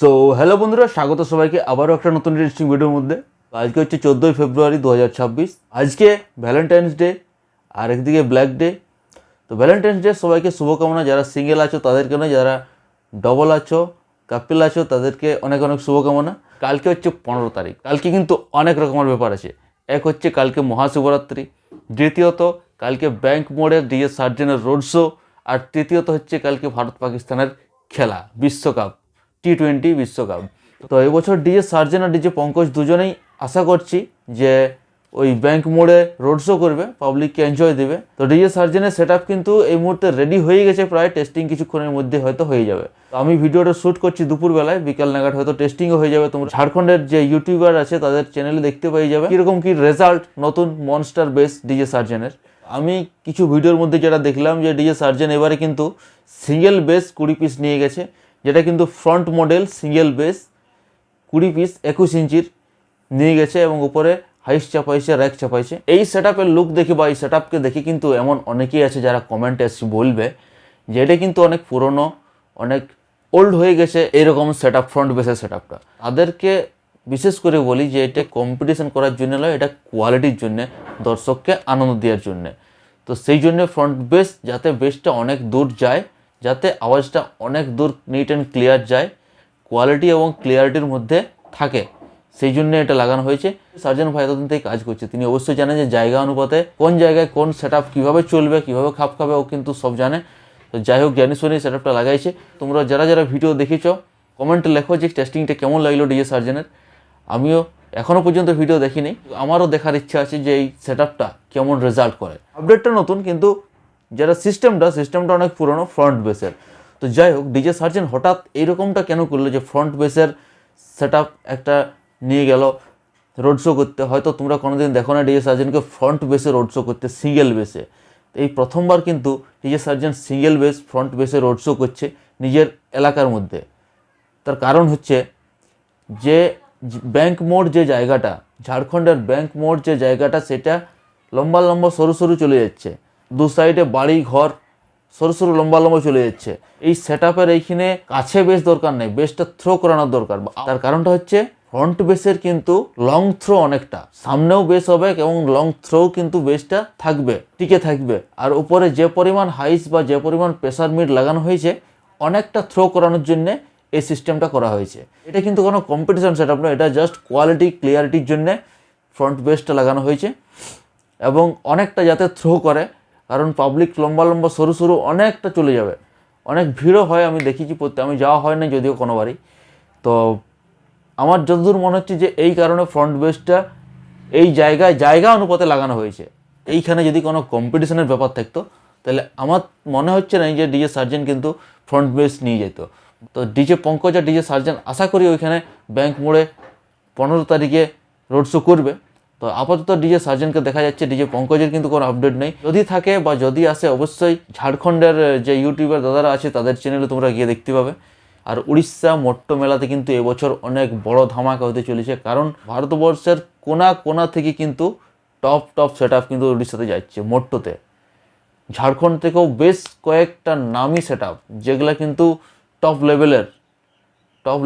So hello বন্ধুরা, স্বাগত সবাইকে আবারও একটা নতুন ইন্টারেস্টিং ভিডিওর মধ্যে। আজকে হচ্ছে 14ই ফেব্রুয়ারি 2026। আজকে ভ্যালেন্টাইন্স ডে আর একদিকে ব্ল্যাক ডে। তো ভ্যালেন্টাইন্স ডে সবাইকে শুভকামনা। যারা সিঙ্গেল আছো তাদেরকে নয়, যারা ডবল আছো, কাপিল আছো তাদেরকে অনেক অনেক শুভকামনা। কালকে হচ্ছে 15 তারিখ। কালকে কিন্তু অনেক রকমের ব্যাপার আছে। এক হচ্ছে কালকে মহাশিবরাত্রি, দ্বিতীয়ত কালকে ব্যাংক মোড়ের ডিজে সার্জেনের রোড শো, আর তৃতীয়ত হচ্ছে কালকে ভারত পাকিস্তানের খেলা, বিশ্বকাপ, টি-20 বিশ্বকাপ। তো এবছর ডিজে সার্জেন আর ডিজে পঙ্কজ দুজনেই আশা করছি যে ওই ব্যাংক মোড়ে রোড শো করবে, পাবলিককে এনজয় দেবে। তো ডিজে সার্জেনের সেট আপ কিন্তু এই মুহূর্তে রেডি হয়ে গেছে, প্রায় টেস্টিং কিছুক্ষণের মধ্যে হয়তো হয়ে যাবে। তো আমি ভিডিওটা শ্যুট করছি দুপুরবেলায়, বিকাল নাগাদ হয়তো টেস্টিংও হয়ে যাবে। তোমরা ঝাড়খণ্ডের যে ইউটিউবার আছে তাদের চ্যানেলে দেখতে পেয়ে যাবে কীরকম কী রেজাল্ট নতুন মনস্টার বেস ডিজে সার্জেনের। আমি কিছু ভিডিওর মধ্যে যেটা দেখলাম যে ডিজে সার্জেন এবারে কিন্তু সিঙ্গেল বেস 20 পিস নিয়ে গেছে, যেটা কিন্তু front model single base 20 piece 21 ইঞ্চির নিয়ে গেছে, এবং উপরে হাইস চাপাইছে, র্যাক চাপাইছে। এই সেট আপের লুক দেখে বা এই সেট আপকে দেখে কিন্তু এমন অনেকেই আছে যারা কমেন্টে এসে বলবে যে এটা কিন্তু অনেক পুরনো, অনেক ওল্ড হয়ে গেছে এইরকম সেট আপ, ফ্রন্ট বেসের সেট আপটা। তাদেরকে বিশেষ করে বলি যে এটা কম্পিটিশন করার জন্য নয়, এটা কোয়ালিটির জন্যে, দর্শককে আনন্দ দেওয়ার জন্যে। তো সেই জন্য ফ্রন্ট বেস, যাতে বেসটা অনেক দূর যায়, যাতে আওয়াজটা অনেক দূর নিট অ্যান্ড ক্লিয়ার যায়, কোয়ালিটি এবং ক্লিয়ারিটির মধ্যে থাকে, সেই জন্য এটা লাগানো হয়েছে। সার্জেন ভাই এতদিন থেকে কাজ করছে, তিনি অবশ্যই জানেন যে জায়গা অনুপাতে কোন জায়গায় কোন সেট আপ কীভাবে চলবে, কীভাবে খাপ খাবে, ও কিন্তু সব জানে। তো যাই হোক, জানি শুনি সেট আপটা লাগাইছে। তোমরা যারা যারা ভিডিও দেখেছো কমেন্টে লেখো যে টেস্টিংটা কেমন লাগলো ডিজে সার্জেনের। আমিও এখনও পর্যন্ত ভিডিও দেখিনি, আমারও দেখার ইচ্ছা আছে যে এই সেট আপটা কেমন রেজাল্ট করে। আপডেটটা নতুন, কিন্তু যারা সিস্টেমটা অনেক পুরনো ফ্রন্ট বেসের। তো যাই হোক, ডিজে সার্জেন হঠাৎ এইরকমটা কেন করলো যে ফ্রন্ট বেসের সেট আপ একটা নিয়ে গেল রোড শো করতে? হয়তো তোমরা কোনোদিন দেখো না ডিজে সার্জেনকে ফ্রন্ট বেসে রোড শো করতে, সিঙ্গেল বেসে। এই প্রথমবার কিন্তু DJ Sarjen single base front বেসে রোড শো করছে নিজের এলাকার মধ্যে। তার কারণ হচ্ছে যে ব্যাংক মোড় যে জায়গাটা, ঝাড়খণ্ডের ব্যাংক মোড় যে জায়গাটা, সেটা লম্বা লম্বা সরু সরু চলে যাচ্ছে, দু সাইডে বাড়ি ঘর সরু সরু লম্বা লম্বা চলে যাচ্ছে। এই সেট আপের এইখানে কাছে বেস দরকার নেই, বেসটা থ্রো করানোর দরকার। তার কারণটা হচ্ছে ফ্রন্ট বেসের কিন্তু লং থ্রো অনেকটা, সামনেও বেস হবে এবং লং থ্রো কিন্তু বেসটা থাকবে, টিকে থাকবে। আর উপরে যে পরিমাণ হাইস বা যে পরিমাণ প্রেসার মিড লাগানো হয়েছে, অনেকটা থ্রো করানোর জন্যে এই সিস্টেমটা করা হয়েছে। এটা কিন্তু কোনো কম্পিটিশন সেট আপ নয়, এটা জাস্ট কোয়ালিটি ক্লিয়ারিটির জন্যে ফ্রন্ট বেসটা লাগানো হয়েছে, এবং অনেকটা যাতে থ্রো করে। কারণ পাবলিক লম্বা লম্বা সরু সরু অনেকটা চলে যাবে, অনেক ভিড়ও হয়, আমি দেখেছি পড়তে, আমি যাওয়া হয় না যদিও কোনোবারই। তো আমার যতদূর মনে হচ্ছে যে এই কারণে ফ্রন্ট বেসটা এই জায়গা অনুপাতে লাগানো হয়েছে। এইখানে যদি কোনো কম্পিটিশনের ব্যাপার থাকতো তাহলে আমার মনে হচ্ছে না যে ডিজে সার্জেন কিন্তু ফ্রন্ট বেস নিয়ে যেত। তো ডিজে পঙ্কজ আর ডিজে সার্জেন আশা করি ওইখানে ব্যাংক মোড়ে 15 তারিখে রোড শো করবে। তো আপাতত ডিজে সার্জেনকে দেখা যাচ্ছে, ডিজে পঙ্কজের কিন্তু কোনো আপডেট নেই। যদি থাকে বা যদি আসে, অবশ্যই ঝাড়খণ্ডের যে ইউটিউবার দাদারা আছে তাদের চ্যানেলে তোমরা গিয়ে দেখতে পাবে। আর উড়িষ্যা মট্ট মেলাতে কিন্তু এবছর অনেক বড় ধামাকা হতে চলেছে, কারণ ভারতবর্ষের কোনা কোনা থেকে কিন্তু টপ সেট আপ কিন্তু উড়িষ্যাতে যাচ্ছে মট্টতে। ঝাড়খণ্ড থেকেও বেশ কয়েকটা নামি সেট আপ, যেগুলো কিন্তু টপ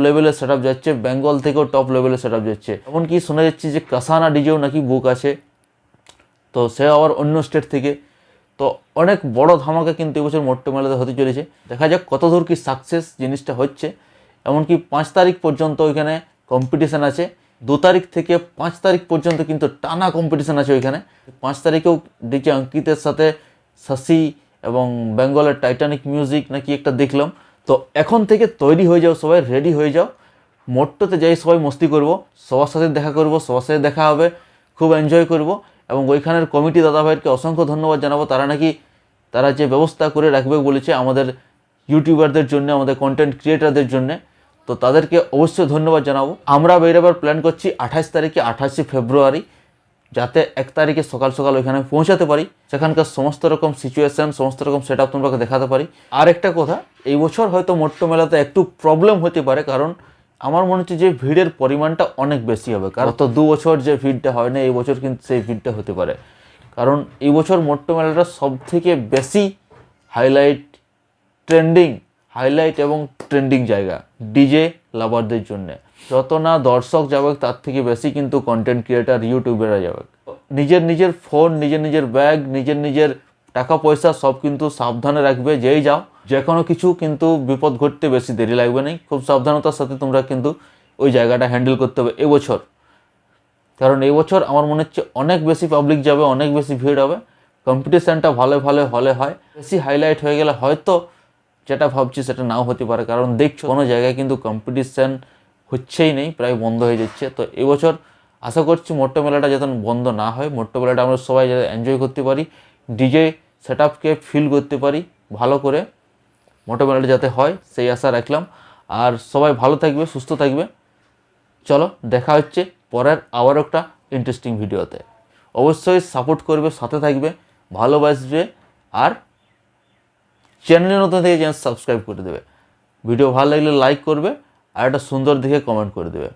লেভেলের সেট আপ যাচ্ছে। বেঙ্গল থেকেও টপ লেভেলের সেট আপ যাচ্ছে। এমনকি শোনা যাচ্ছে যে কাসানা ডিজেও নাকি বুক আছে, তো সে আবার অন্য স্টেট থেকে। তো অনেক বড় ধামাকা কিন্তু এবছর মট্ট মেলাতে হতে চলেছে। দেখা যাক কত দূর কি সাকসেস জিনিসটা হচ্ছে। এমনকি 5 তারিখ পর্যন্ত ওইখানে কম্পিটিশান আছে, 2 তারিখ থেকে 5 তারিখ পর্যন্ত কিন্তু টানা কম্পিটিশান আছে ওইখানে। 5 তারিখেও ডিজে অঙ্কিতের সাথে শশী এবং বেঙ্গলের টাইটানিক মিউজিক নাকি একটা দেখলাম। তো এখন থেকে তৈরি হয়ে যাও, সবাই রেডি হয়ে যাও, মট্টতে যাই সবাই মস্তি করব, সবার সাথে দেখা করব, সবার সাথে দেখা হবে, খুব এনজয় করব। এবং ওইখানের কমিটি দাদাভাইকে অসংখ্য ধন্যবাদ জানাবো। তারা যে ব্যবস্থা করে রাখবে বলেছে আমাদের ইউটিউবারদের জন্য, আমাদের কন্টেন্ট ক্রিয়েটারদের জন্য, তো তাদেরকে অবশ্যই ধন্যবাদ জানাবো। আমরা বেরোবার প্ল্যান করছি 28 তারিখে, 28শে ফেব্রুয়ারি, যাতে 1 তারিখে সকাল সকাল ওইখানে পৌঁছাতে পারি, সেখানকার সমস্ত রকম সিচুয়েশান, সমস্ত রকম সেট আপ তোমাকে দেখাতে পারি। আর একটা কথা, এই বছর হয়তো মট্ট মেলাতে একটু প্রবলেম হতে পারে, কারণ আমার মনে হচ্ছে যে ভিড়ের পরিমাণটা অনেক বেশি হবে। কারণ তো 2 বছর যে ভিড়টা হয় না, এই বছর কিন্তু সেই ভিড়টা হতে পারে। কারণ এই বছর মট্ট মেলাটা সব থেকে বেশি হাইলাইট এবং ট্রেন্ডিং জায়গা, ডিজে লাভারদের জন্য। যত না দর্শক যাবে তার থেকে বেশি কিন্তু কন্টেন্ট ক্রিয়েটার ইউটিউবাররা যাবে। নিজের ফোন, নিজের ব্যাগ, নিজের টাকা পয়সা সব কিন্তু সাবধানে রাখবে। যেই যাও, যে কোনো কিছু কিন্তু বিপদ ঘটতে বেশি দেরি লাগবে না। খুব সাবধানতার সাথে তোমরা কিন্তু ওই জায়গাটা হ্যান্ডেল করতে হবে এবছর। কারণ এবছর আমার মনে হচ্ছে অনেক বেশি পাবলিক যাবে, অনেক বেশি ভিড় হবে। কম্পিটিশানটা ভালো হলে হয়, বেশি হাইলাইট হয়ে গেলে হয়তো যেটা ভাবছি সেটা নাও হতে পারে। কারণ দেখছো কোনো জায়গায় কিন্তু কম্পিটিশান হচ্ছেই নেই, প্রায় বন্ধ হয়ে যাচ্ছে। তো এবছর আশা করছি মোট্টো মেলাটা যাতে বন্ধ না হয়, মোট্টো মেলাটা আমরা সবাই যাতে এনজয় করতে পারি, ডিজে সেট আপকে ফিল করতে পারি ভালো করে, মোট্টো মেলাটা যাতে হয় সেই আশা রাখলাম। আর সবাই ভালো থাকবে, সুস্থ থাকবে। চলো দেখা হচ্ছে পরের আবার একটা ইন্টারেস্টিং ভিডিওতে। অবশ্যই সাপোর্ট করবে, সাথে থাকবে, ভালোবাসবে, আর চ্যানেলে নতুন থেকে চ্যানেল সাবস্ক্রাইব করে দেবে। ভিডিও ভালো লাগলে লাইক করবে, আর একটা সুন্দর দেখে কমেন্ট করে দেবে।